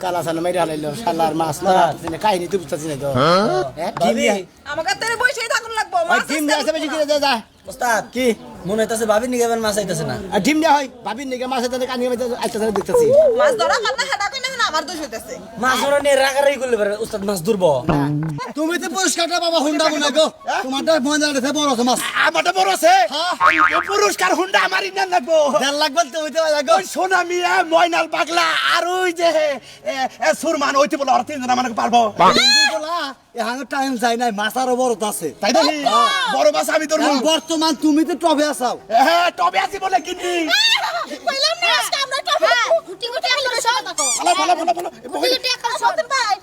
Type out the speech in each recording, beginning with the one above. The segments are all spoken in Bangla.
কালা সালে মেরে হালাইলো শালার মাছ মারা কাহিনী তুই বুঝতেছিস না তো আমাকে তোরে বসেই থাকুন লাগবো ডিম দিয়ে আসে বেশি করে যা ওস্তাদ কি মনে হইতাছে ভাবির নিগে মাছ আইতাছে না আর ডিম দেওয়া হয় ভাবির নিকে মাছ হাতে কানি আইতাছে দেখতেছি মাছ ধরা কান্না হাঁটা কই না আমার দোষ হইতাছে মাছ ধরা নিয়ে রাগারাগি করলে পারে ওস্তাদ মাছ ধরবো তুমি তো পুরস্কারটা বাবা হুন্ডা বলে গো তোমারটা মজা আছে বড় আছে মাছ আমারটা বড় আছে পুরস্কার হুন্ডা আমার ইন্না লাগবো 1.5 লাখ বলতে হইতে লাগো সোনা মিয়া ময়নাল পাগলা আর ওই যে সুরমান হইতে বলে আর তিনজন আমাকে পারবো বলা এখানে টাইম যাই নাই মাছ আরো বড় তো আছে তাই দেখি বড় মাছ আমি ধরবো বর্তমান তুমি তো টবে আসাও হ্যাঁ টবে আছি বলে কিনি কইলাম না আজকে আমরা তো গুটি গুটি আইলো সব দেখো ভালো গুটি গুটি একটা সব ভাই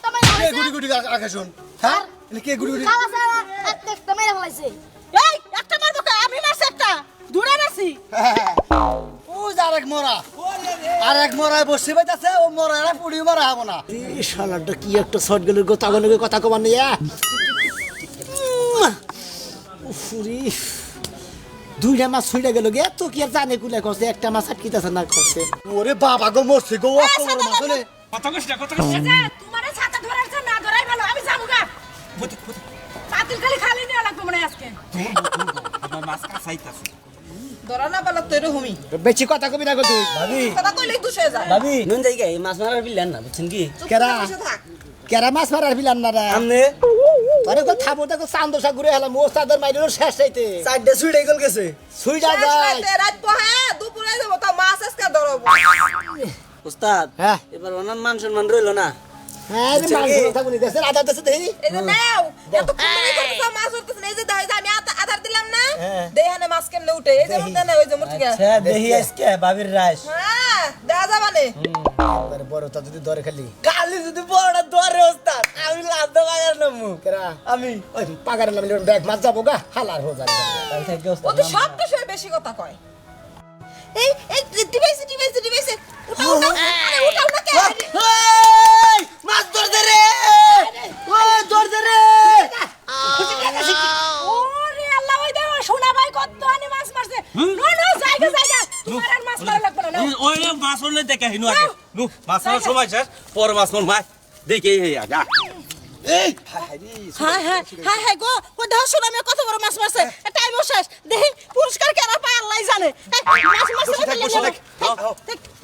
তোমার কে গুটি গুটি আগে শুন হ্যাঁ কে গুটি গুটি খাওয়া সারা একটা মেরে ফলাইছে এই একটা মারবো কা আমি মারছি একটা দূরে মারছি ও আরেক মরা আরেক মরা বসে বাইতাছে ও মরা পুড়ি মারা হবো না এই শালাটা কি একটা শর্ট গেলের কথা কবার নিয়ে উফরি দুইটা মাছ ছুঁড়ে গেল গে তো কি আর জানে কুলে করছে একটা মাছ আটকিতেছে না করছে ওরে বাবা গো মরছে গো অত বড় মাছ হলে তোমারে ছাতা ধরাইছে না ধরাই ভালো আমি যাবো গা পাতিল খালি খালি নিয়ে লাগবে মনে আজকে মাছ কাছাইতাছে ধরা না বলা তোরে হুমি বেশি কথা কবি না গো তুই ভাবি কথা কইলে দুষ হয়ে যায় ভাবি নুন যাই গাই মাছ মারার বিলেন না বুঝছেন কি কেরা বসে থাক কেরা মাছ মারার বিলাম না রে আমনে তোরে কো থাবো দেখো চান্দসা ঘুরে হেলাম ওস্তাদের মাইরো শেষ হইতে সাইডে সুইডে গল গেছে ছুঁড়া যায় রাত পহে দুপুরে যাব তো মাছ আজকে ধরবো ওস্তাদ হ্যাঁ এবার ওনার মান সম্মান রইলো না হ্যাঁ রে মাছ ধরে থাকুনি দেশের আধার দেশে দেই এই যে নাও এত কুমড়ি করতেছ মাছ ধরতেছ এই যে দাও এই যে আমি আধার দিলাম না দেহানে মাছ কেমনে উঠে এই যে মধ্যে না ওই যে মুঠি গা আচ্ছা দেখি আজকে ভাবির রাস হ্যাঁ দেখা যাবানে আরে বড় তা যদি ধরে খালি কালি যদি বড় ধরে ওস্তাদ আমি লাভ দাও আর নমু কেরা আমি ওই পাগারের নামে ব্যাগ মাছ যাবো গা হালার হো যাবে তাই থেকে ও ওস্তাদ তো সব বিষয়ে বেশি কথা কয় এই ডিভাইসে উঠাও না কে এই মাছ ধরতে রে ওই ধরতে রে ওরে আল্লাহ ওই দেখো সোনা ভাই কত আনে মাছ মারছে নো জায়গা তোমার আর মাছ মারা লাগবে না ওই মাছ হলে দেখে হিনু আগে নু মাছ মারার সময় শেষ পর মাছ মন ভাই দেখে এই আগা এই হ্যাঁ গো ও দেখো সোনা মেয়ে কত বড় মাছ মারছে টাইমও শেষ দেখি পুরস্কার কেনা পায় আল্লাহ জানে মাছ মারছে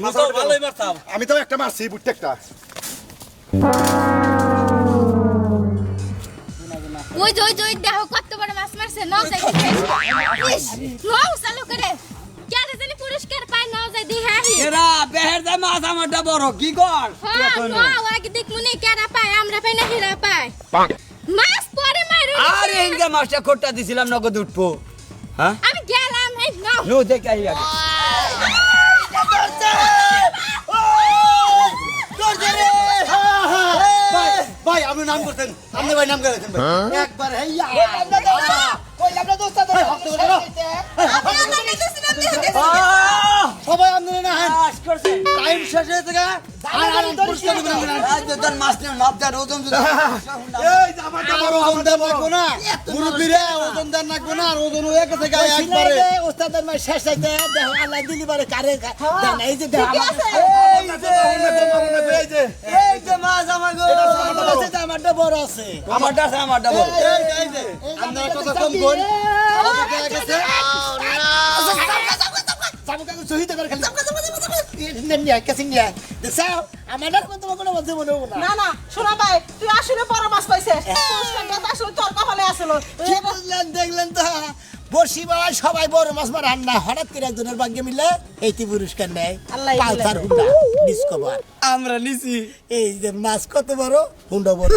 মাছ তো ভালোই মারতাম আমি তো একটা মারছি বুঝতে একটা ওই দেখো কত বড় মাছ মারছে নাও যাই নাও চালু করে কেন জানি পুরস্কার পায় নাও যাই দি হ্যাঁ এরা বেহের দে মাছ আমারটা বড় কি কর নাও আগে দেখ মনে কেরা পায় আমরা পাই না হেরা পায় মাছ পরে মারো আরে ইনকা মাছটা খোট্টা দিছিলাম নগদ উঠবো হ্যাঁ আমি গেলাম এই নাও নো দেখে আই আগে ভাই আপনি নাম করতেন আপনি ভাই নাম করেছেন ভাই একবার হেইয়া কইলাম না দোস্ত ধরে হক ধরে সবাই আপনি না টাইম শেষ হয়ে গেছে আর পুরস্কার দিবেন না আজ তোর মাছ নিয়ে মাপ দাও ওজন যদি এই জামাটা বড় ওজন দেন লাগবো না মুরব্বিরে ওজন দেন লাগবো না আর ওজন হয়ে গেছে গায়ে একবারে ওস্তাদের মাই শেষ হইতে দেখো আল্লাহ দিলি পারে কারে দেন এই যে দেখো এই যে মাছ আমার গো আমারটা বড় আছে আমারটা বড় এই যে আপনারা কথা কম কোন আমাকে গেছে সামু কাকু শহীদ করে খালি নিয়া কাছে নিয়া দেখাও আমাদের কোন তোমার কোনো মধ্যে মনে হবে না না সোনা ভাই তুই আসলে বড় মাছ পাইছিস পুরস্কারটা তো আসলে তোর কপালে আসলো কি বুঝলেন দেখলেন তো বসি বাবা সবাই বড় মাছ মারান না হঠাৎ করে একজনের ভাগ্যে মিলে এইটি পুরস্কার নেয় আল্লাহ পালসার হুন্ডা ডিসকভার আমরা নিছি এই যে মাছ কত বড় হুন্ডা বড়